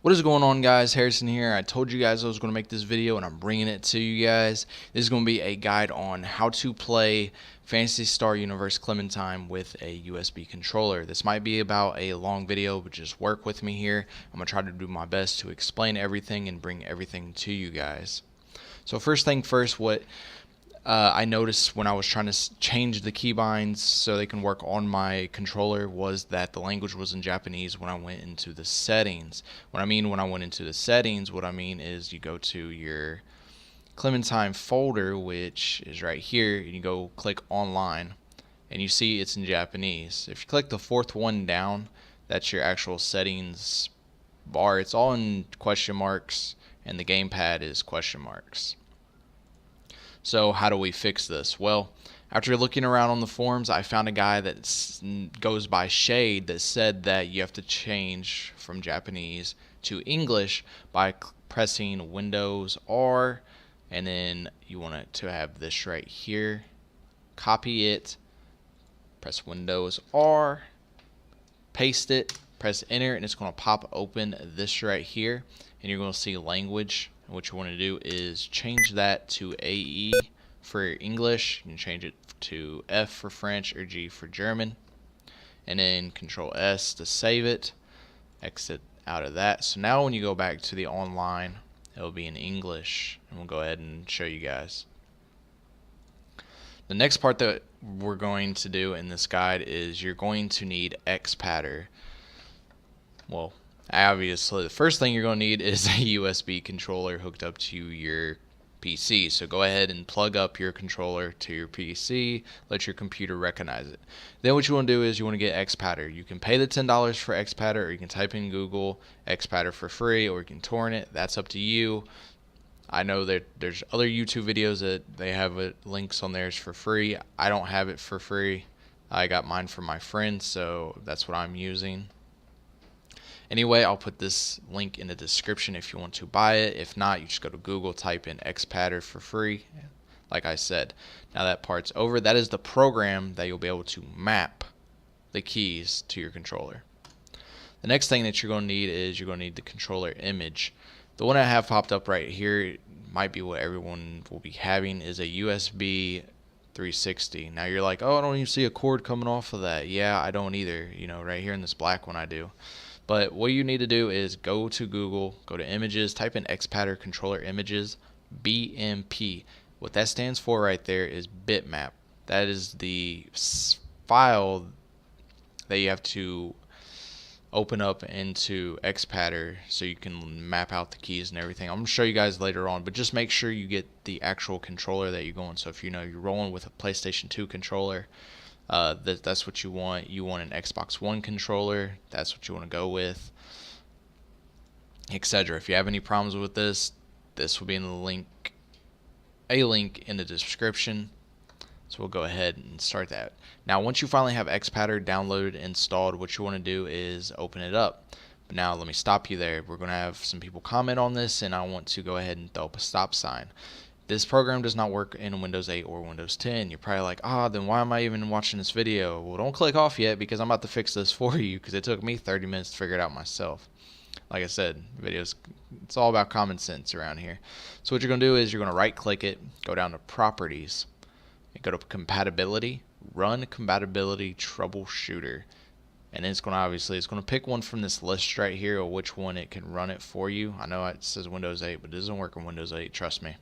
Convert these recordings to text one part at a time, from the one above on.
What is going on, guys? Harrison here. I told you guys I was going to make this video and I'm bringing it to you guys. This is going to be a guide on how to play Phantasy Star Universe Clementine with a USB controller. This might be about a long video, but just work with me here. I'm going to try to do my best to explain everything and bring everything to you guys. So first thing first, what I noticed when I was trying to change the keybinds so they can work on my controller was that the language was in Japanese when I went into the settings. When I went into the settings, what I mean is you go to your Clementine folder, which is right here, and you go click online, and you see it's in Japanese. If you click the fourth one down, that's your actual settings bar. It's all in question marks, and the gamepad is question marks. So how do we fix this? Well, after looking around on the forums, I found a guy that goes by Shade that said that you have to change from Japanese to English by pressing Windows R, and then you want it to have this right here. Copy it, press Windows R, paste it, press enter, and it's going to pop open this right here, and you're going to see language. And what you want to do is change that to AE for English. You can change it to F for French or G for German, and then Control S to save it. Exit out of that. So now when you go back to the online, it'll be in English, and we'll go ahead and show you guys. The next part that we're going to do in this guide is you're going to need XPatter. Well, obviously the first thing you're going to need is a USB controller hooked up to your PC. So go ahead and plug up your controller to your PC, let your computer recognize it. Then what you want to do is you want to get XPatter. You can pay the $10 for XPatter, or you can type in Google XPatter for free, or you can torrent it. That's up to you. I know that there's other YouTube videos that they have links on theirs for free. I don't have it for free. I got mine from my friend, so that's what I'm using. Anyway, I'll put this link in the description if you want to buy it. If not, you just go to Google, type in XPatter for free. Like I said, now that part's over. That is the program that you'll be able to map the keys to your controller. The next thing that you're going to need is you're going to need the controller image. The one I have popped up right here might be what everyone will be having, is a USB 360. Now you're like, oh, I don't even see a cord coming off of that. Yeah, I don't either. You know, right here in this black one I do. But what you need to do is go to Google, go to images, type in XPatter controller images, BMP. What that stands for right there is bitmap. That is the file that you have to open up into XPatter so you can map out the keys and everything. I'm going to show you guys later on, but just make sure you get the actual controller that you're going. So if you know you're rolling with a PlayStation 2 controller, that's what you want. You want an Xbox One controller, that's what you want to go with, etc. If you have any problems with this will be in a link in the description. So we'll go ahead and start that. Now once you finally have XPatter downloaded, installed, what you want to do is open it up. But now let me stop you there. We're going to have some people comment on this, and I want to go ahead and throw up a stop sign. This program does not work in Windows 8 or Windows 10. You're probably like, then why am I even watching this video? Well, don't click off yet, because I'm about to fix this for you, because it took me 30 minutes to figure it out myself. Like I said, videos, it's all about common sense around here. So what you're going to do is you're going to right click it, go down to properties, and go to compatibility, run compatibility troubleshooter. And then it's going to pick one from this list right here, or which one it can run it for you. I know it says Windows 8, but it doesn't work in Windows 8, trust me.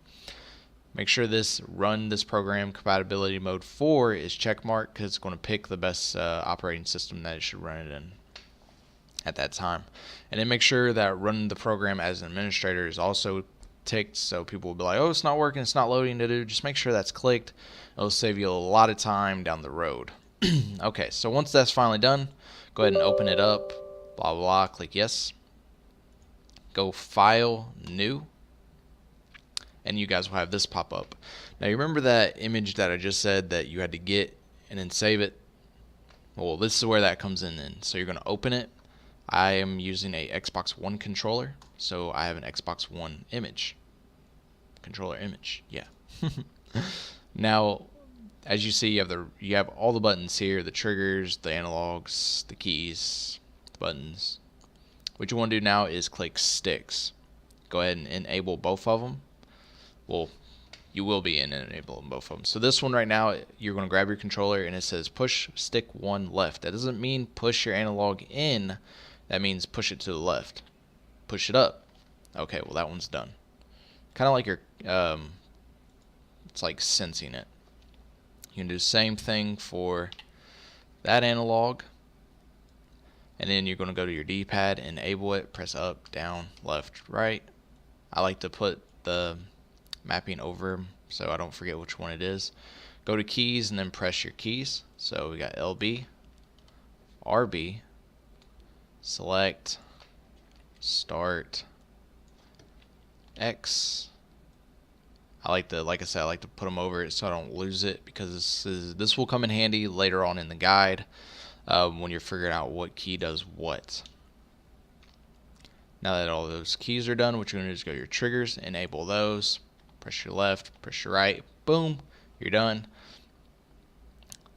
Make sure run this program compatibility mode 4 is checkmarked, because it's going to pick the best operating system that it should run it in at that time. And then make sure that run the program as an administrator is also ticked, so people will be like, oh, it's not working, it's not loading to do. Just make sure that's clicked. It'll save you a lot of time down the road. Okay, so once that's finally done, go ahead and open it up, blah, blah, blah, click yes. Go File, New. And you guys will have this pop up. Now you remember that image that I just said that you had to get and then save it? Well, this is where that comes in then. So you're going to open it. I am using a Xbox One controller, so I have an Xbox One image. Controller image, yeah. Now, as you see, you have all the buttons here, the triggers, the analogs, the keys, the buttons. What you want to do now is click sticks. Go ahead and enable both of them. Well, you will be enabling both of them. So this one right now, you're going to grab your controller and it says push stick 1 left. That doesn't mean push your analog in. That means push it to the left. Push it up. Okay, well that one's done. Kind of like your, it's like sensing it. You can do the same thing for that analog. And then you're going to go to your D-pad, enable it, press up, down, left, right. I like to put the mapping over so I don't forget which one it is. Go to keys and then press your keys. So we got LB, RB, select, start, X. like I said, I like to put them over it so I don't lose it, because this will come in handy later on in the guide when you're figuring out what key does what. Now that all those keys are done, what you're going to do is go to your triggers, enable those, press your left, press your right, boom, you're done.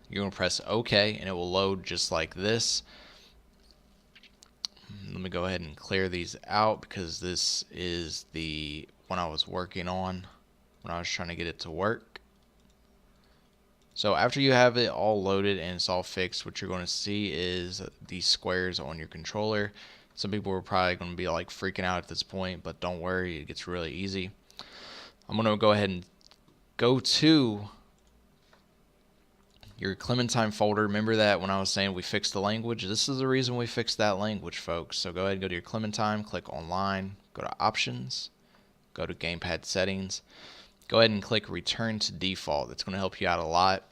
You're going to press OK and it will load just like this. Let me go ahead and clear these out because this is the one I was working on when I was trying to get it to work. So after you have it all loaded and it's all fixed, what you're going to see is these squares on your controller. Some people are probably going to be like freaking out at this point, but don't worry, it gets really easy. I'm going to go ahead and go to your Clementine folder. Remember that when I was saying we fixed the language? This is the reason we fixed that language, folks. So go ahead and go to your Clementine, click online, go to options, go to gamepad settings, go ahead and click return to default. That's going to help you out a lot.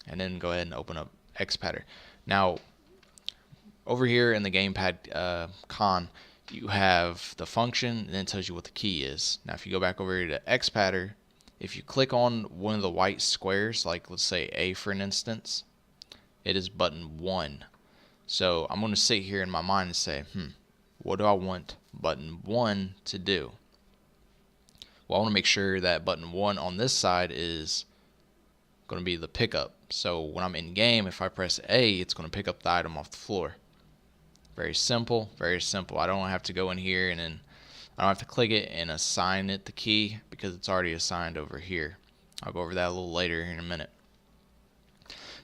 And then go ahead and open up XPatter. Now over here in the gamepad con, you have the function and then it tells you what the key is. Now if you go back over here to XPatter, if you click on one of the white squares, like let's say A for an instance, it is button 1. So I'm going to sit here in my mind and say, what do I want button 1 to do? Well, I want to make sure that button 1 on this side is going to be the pickup. So when I'm in game, if I press A, it's going to pick up the item off the floor. Very simple, very simple. I don't have to go in here and then I don't have to click it and assign it the key because it's already assigned over here. I'll go over that a little later in a minute.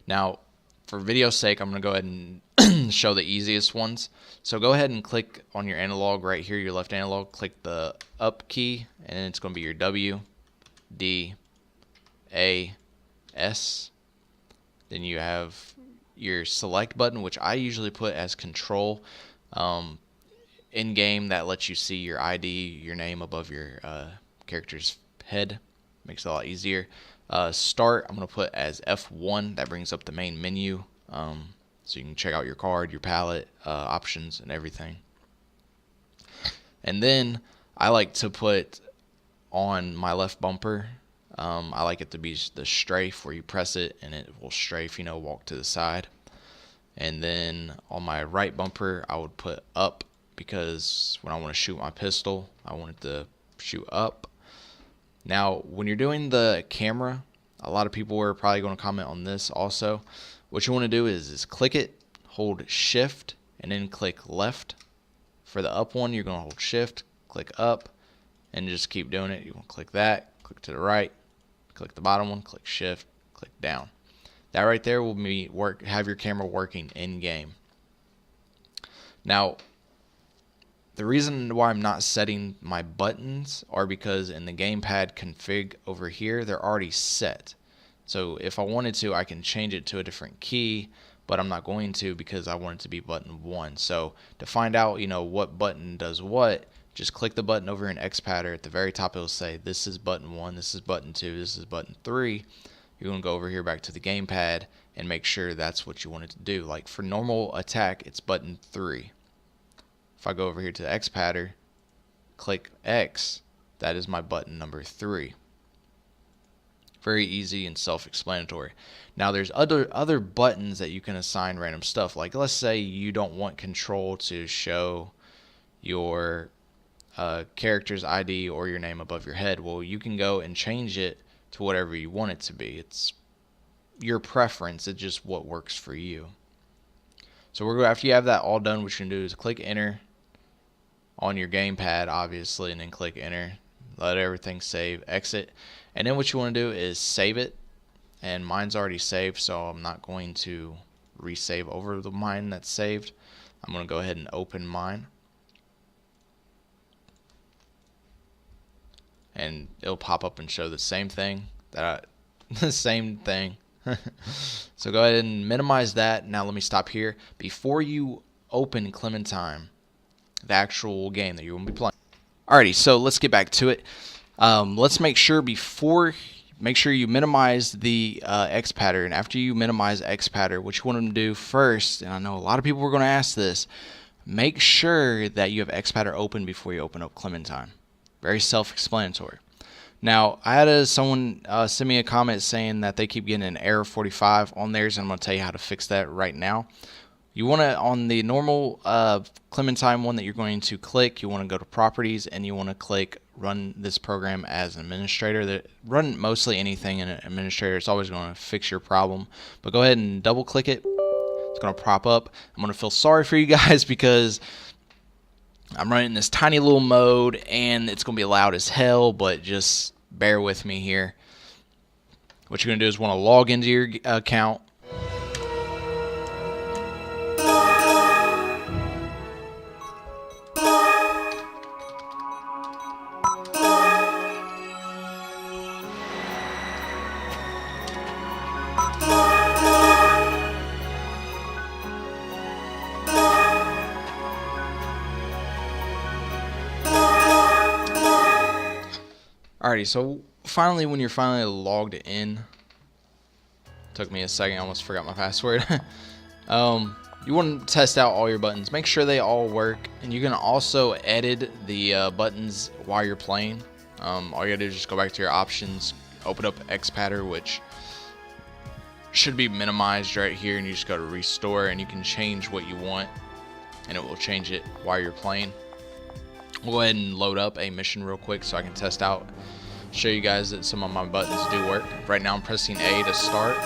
Now, for video's sake, I'm going to go ahead and show the easiest ones. So go ahead and click on your analog right here, your left analog. Click the up key, and then it's going to be your W, D, A, S. Then you have your select button, which I usually put as control. In game, that lets you see your ID, your name above your character's head. Makes it a lot easier. Start, I'm going to put as F1. That brings up the main menu, so you can check out your card, your palette, options, and everything. And then I like to put on my left bumper, I like it to be the strafe where you press it and it will strafe, walk to the side. And then on my right bumper, I would put up, because when I want to shoot my pistol, I want it to shoot up. Now, when you're doing the camera, a lot of people are probably going to comment on this also. What you want to do is click it, hold shift, and then click left. For the up one, you're going to hold shift, click up, and just keep doing it. You want to click that, click to the right, click the bottom one, click shift, click down. That right there will have your camera working in game. Now, the reason why I'm not setting my buttons are because in the gamepad config over here, they're already set. So if I wanted to, I can change it to a different key, but I'm not going to because I want it to be button 1. So to find out, what button does what, just click the button over in XPatter. At the very top, it will say, this is button 1, this is button 2, this is button 3. You're going to go over here back to the gamepad and make sure that's what you want it to do. Like for normal attack, it's button 3. If I go over here to XPatter, click X, that is my button number 3. Very easy and self-explanatory. Now there's other buttons that you can assign random stuff. Like let's say you don't want control to show your character's ID or your name above your head. Well, you can go and change it to whatever you want it to be. It's your preference. It's just what works for you. So after you have that all done, what you can do is click enter. on your gamepad, obviously, and then click enter. Let everything save, exit, and then what you want to do is save it. And mine's already saved, so I'm not going to resave over the mine that's saved. I'm going to go ahead and open mine, and it'll pop up and show the same thing the same thing. So go ahead and minimize that. Now let me stop here. Before you open Clementine, the actual game that you're going to be playing. Alrighty, so let's get back to it. Let's make sure you minimize the X pattern. After you minimize X pattern, what you want to do first, and I know a lot of people are going to ask this, make sure that you have X pattern open before you open up Clementine. Very self-explanatory. Now, I had someone send me a comment saying that they keep getting an error 45 on theirs, and I'm going to tell you how to fix that right now. You want to, on the normal Clementine one that you're going to click, you want to go to properties, and you want to click run this program as an administrator. Run mostly anything in an administrator. It's always going to fix your problem. But go ahead and double click it. It's going to pop up. I'm going to feel sorry for you guys because I'm running this tiny little mode and it's going to be loud as hell, but just bear with me here. What you're going to do is want to log into your account. Alrighty, so finally, when you're finally logged in, took me a second, I almost forgot my password. You want to test out all your buttons, make sure they all work, and you can also edit the buttons while you're playing. All you gotta do is just go back to your options, open up X pattern, which should be minimized right here, and you just go to restore, and you can change what you want, and it will change it while you're playing. We'll go ahead and load up a mission real quick so I can test out, show you guys that some of my buttons do work. Right now I'm pressing A to start.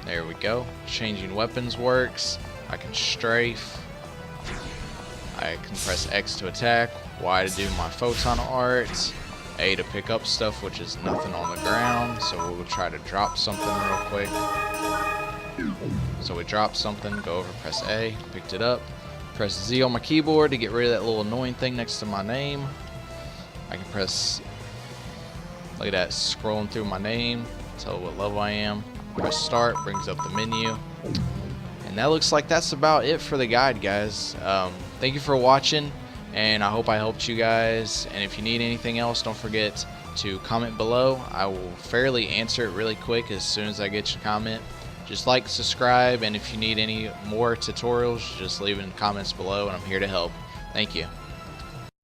There we go. Changing weapons works. I can strafe. I can press X to attack, Y to do my photon art, A to pick up stuff, which is nothing on the ground, so we'll try to drop something real quick. So we drop something, go over, press A, picked it up, press Z on my keyboard to get rid of that little annoying thing next to my name. I can press, look at that, scrolling through my name, tell what level I am. Press start, brings up the menu. And that looks like that's about it for the guide, guys. Thank you for watching, and I hope I helped you guys. And if you need anything else, don't forget to comment below. I will fairly answer it really quick as soon as I get your comment. Just like, subscribe, and if you need any more tutorials, just leave it in the comments below, and I'm here to help. Thank you.